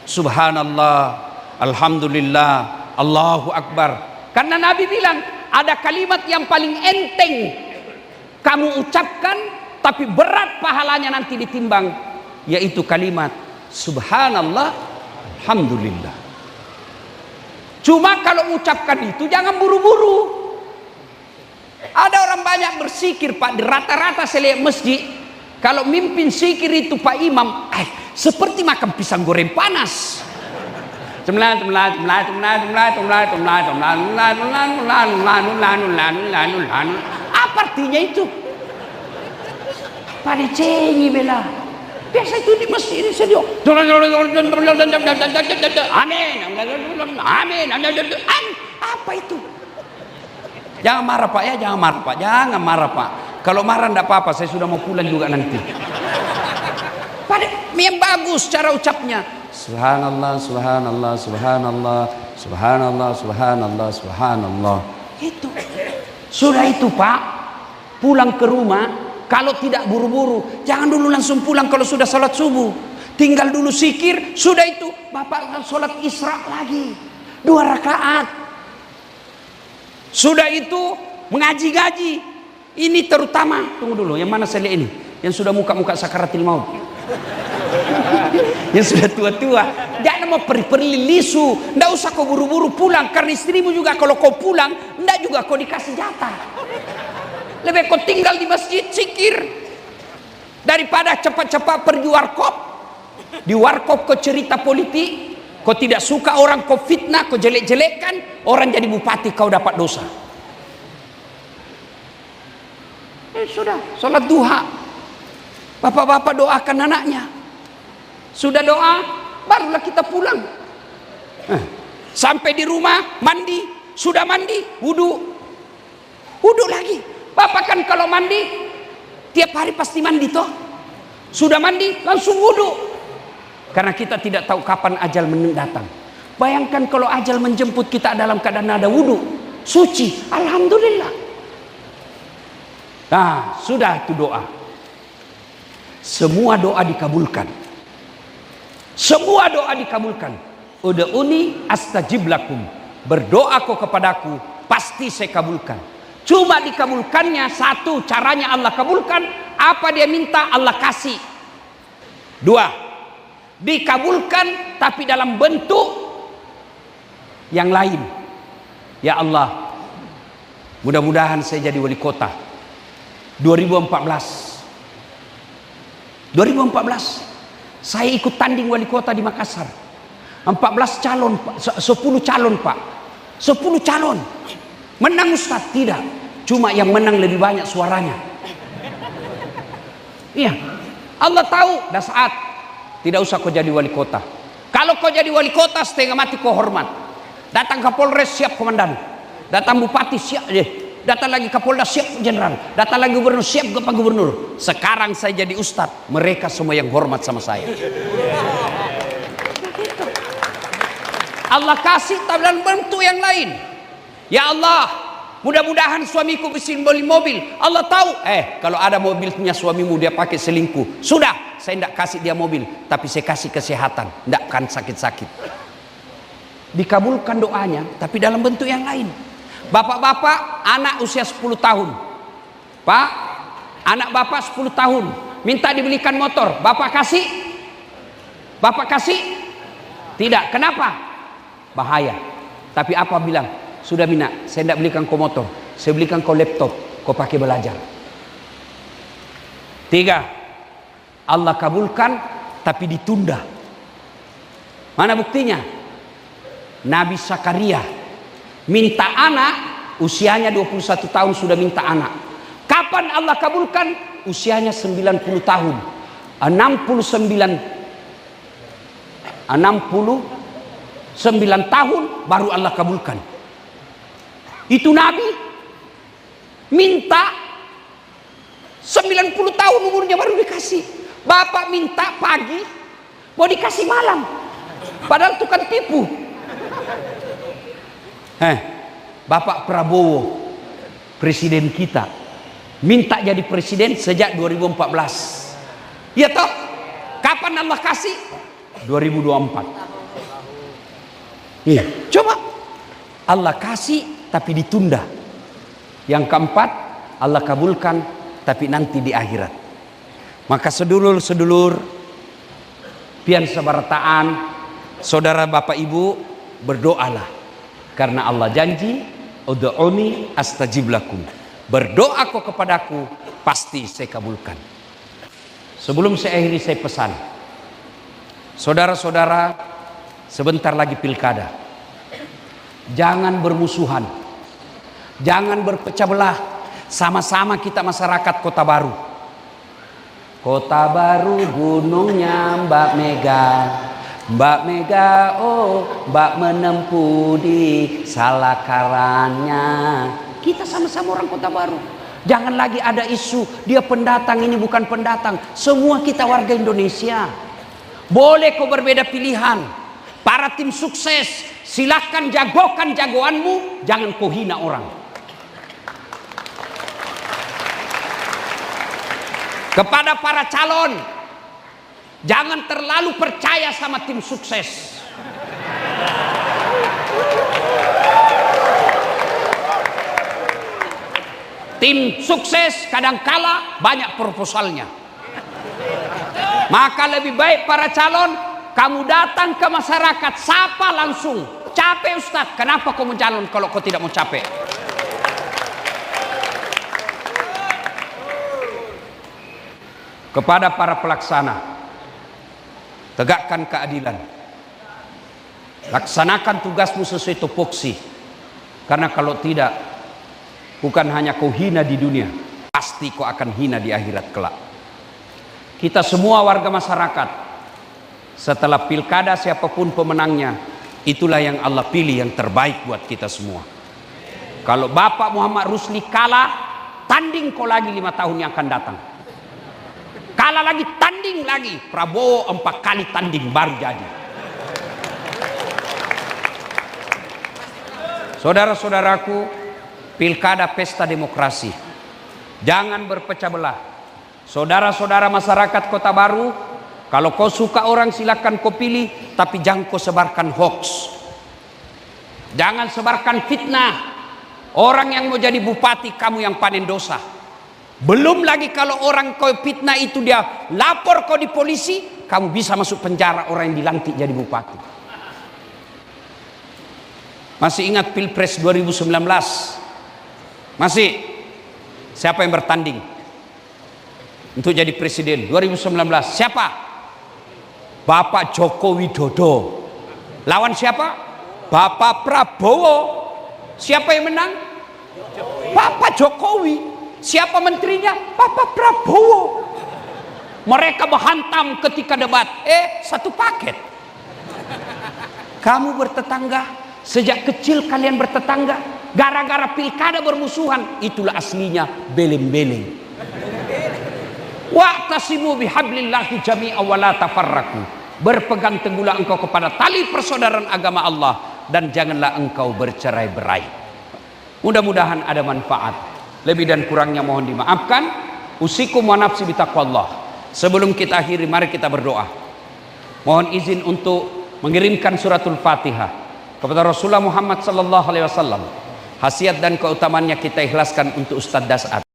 Subhanallah, alhamdulillah, Allahu Akbar. Karena Nabi bilang, ada kalimat yang paling enteng kamu ucapkan, tapi berat pahalanya nanti ditimbang, yaitu kalimat subhanallah, alhamdulillah. Cuma kalau ucapkan itu jangan buru-buru. Ada orang banyak berzikir Pak, di rata-rata saya lihat masjid, kalau mimpin zikir itu Pak Imam, seperti makan pisang goreng panas. Apa artinya itu? Pada cengi bela. Biasa itu di masjid ini saya amin. Apa itu? Jangan marah Pak ya, jangan marah Pak, jangan marah Pak. Kalau marah enggak apa-apa, saya sudah mau pulang juga nanti. Pada yang bagus cara ucapnya. Subhanallah, subhanallah, subhanallah, subhanallah, subhanallah, subhanallah. Itu. Sudah itu Pak, pulang ke rumah. Kalau tidak buru-buru, jangan dulu langsung pulang kalau sudah sholat subuh. Tinggal dulu zikir, sudah itu Bapak akan sholat Isra lagi 2 rakaat. Sudah itu mengaji-ngaji. Ini terutama, tunggu dulu, yang mana saya lihat ini? Yang sudah muka-muka sakaratil maut. Yang sudah tua-tua. Jangan mau perih-perih lisu. Nggak usah kau buru-buru pulang, karena istrimu juga kalau kau pulang, nggak juga kau dikasih jatah. Lebih kau tinggal di masjid zikir daripada cepat-cepat pergi warkop. Di warkop kau cerita politik, kau tidak suka orang kau fitnah, kau jelek-jelekkan, orang jadi bupati kau dapat dosa. Sudah, sholat duha. Bapak-bapak doakan anaknya. Sudah doa, barulah kita pulang. Sampai di rumah, mandi. Sudah mandi, wudhu. Wudhu lagi. Bapak kan kalau mandi tiap hari pasti mandi toh. Sudah mandi langsung wudhu. Karena kita tidak tahu kapan ajal datang. Bayangkan kalau ajal menjemput kita dalam keadaan ada wudhu, suci, alhamdulillah. Nah, sudah itu doa. Semua doa dikabulkan. Semua doa dikabulkan. Ud'uni astajib lakum. Berdoa kau kepadaku, pasti saya kabulkan. Cuma dikabulkannya satu, caranya Allah kabulkan, apa dia minta Allah kasih. 2, dikabulkan tapi dalam bentuk yang lain. Ya Allah, mudah-mudahan saya jadi wali kota 2014. 2014 saya ikut tanding wali kota di Makassar. 14 calon, Pak. 10 calon, Pak. 10 calon. Menang Ustaz? Tidak. Cuma yang menang lebih banyak suaranya. Iya. Allah tahu dah saat tidak usah kau jadi wali kota. Kalau kau jadi wali kota setengah mati kau hormat. Datang Kapolres siap komandan. Datang bupati siap deh. Datang lagi Kapolda siap jenderal. Datang lagi gubernur siap Pak Gubernur. Sekarang saya jadi ustadz, mereka semua yang hormat sama saya. Allah kasih dalam bentuk yang lain. Ya Allah, mudah-mudahan suamiku bisa beli mobil. Allah tahu, kalau ada mobilnya suamimu dia pakai selingkuh, sudah, saya tidak kasih dia mobil, tapi saya kasih kesehatan, tidak akan sakit-sakit. Dikabulkan doanya, tapi dalam bentuk yang lain. Bapak-bapak, anak usia 10 tahun. Pak, anak bapak 10 tahun, minta dibelikan motor, bapak kasih? Bapak kasih? Tidak, kenapa? Bahaya. Tapi apa bilang? Sudah Mina, saya tidak belikan kau motor, saya belikan kau laptop, kau pakai belajar. 3, Allah kabulkan tapi ditunda. Mana buktinya? Nabi Zakaria minta anak, usianya 21 tahun sudah minta anak. Kapan Allah kabulkan? Usianya 90 tahun. 69 tahun baru Allah kabulkan. Itu Nabi minta 90 tahun umurnya baru dikasih. Bapak minta pagi mau dikasih malam. Padahal itu kan tipu. Bapak Prabowo, presiden kita, minta jadi presiden sejak 2014. Ya toh? Kapan Allah kasih? 2024. Iya, coba Allah kasih tapi ditunda. Yang keempat, Allah kabulkan tapi nanti di akhirat. Maka sedulur-sedulur pian sabarataan, saudara bapak ibu, berdoalah. Karena Allah janji, ud'uni astajib lakum. Berdoa kau kepadaku, pasti saya kabulkan. Sebelum saya akhiri, saya pesan. Saudara-saudara, sebentar lagi pilkada. Jangan bermusuhan. Jangan berpecah belah. Sama-sama kita masyarakat Kota Baru. Kota Baru gunungnya Mbak Mega. Mbak Mega, oh Mbak menempuh di salakarannya. Kita sama-sama orang Kota Baru. Jangan lagi ada isu dia pendatang, ini bukan pendatang. Semua kita warga Indonesia. Boleh kau berbeda pilihan. Para tim sukses, silahkan jagokan jagoanmu, jangan kau hina orang. Kepada para calon, jangan terlalu percaya sama tim sukses. Tim sukses kadangkala banyak proposalnya. Maka lebih baik para calon, kamu datang ke masyarakat, sapa langsung. Capek Ustadz, kenapa kau mencalon kalau kau tidak mau capek? Kepada para pelaksana, tegakkan keadilan. Laksanakan tugasmu sesuai tupoksi. Karena kalau tidak, bukan hanya kau hina di dunia, pasti kau akan hina di akhirat kelak. Kita semua warga masyarakat, setelah pilkada siapapun pemenangnya, itulah yang Allah pilih yang terbaik buat kita semua. Kalau Bapak Muhammad Rusli kalah, tanding kau lagi 5 tahun yang akan datang. Kalah lagi, tanding lagi. Prabowo 4 kali tanding baru jadi. Saudara-saudaraku, pilkada pesta demokrasi. Jangan berpecah belah. Saudara-saudara masyarakat Kota Baru, kalau kau suka orang silakan kau pilih, tapi jangan kau sebarkan hoax. Jangan sebarkan fitnah. Orang yang mau jadi bupati, kamu yang panen dosa. Belum lagi kalau orang kau fitnah itu dia lapor kau di polisi, kamu bisa masuk penjara orang yang dilantik jadi bupati. Masih ingat Pilpres 2019? Masih? Siapa yang bertanding? untuk jadi presiden 2019. Siapa? Bapak Joko Widodo. Lawan siapa? Bapak Prabowo. Siapa yang menang? Bapak Jokowi. Siapa menterinya? Bapak Prabowo. Mereka menghantam ketika debat. Satu paket. Kamu bertetangga, sejak kecil kalian bertetangga, gara-gara pilkada bermusuhan. Itulah aslinya beleng-beleng. Wa'tasimu bihablillahi jami'a wa la tafarraqu. Berpegang teguhlah engkau kepada tali persaudaraan agama Allah dan janganlah engkau bercerai-berai. Mudah-mudahan ada manfaat. Lebih dan kurangnya mohon dimaafkan. Usikum wa nafsi bitaqwallah. Sebelum kita akhiri, mari kita berdoa. Mohon izin untuk mengirimkan suratul Fatihah kepada Rasulullah Muhammad sallallahu alaihi wasallam. Khasiat dan keutamaannya kita ikhlaskan untuk Ustadz Das'ad.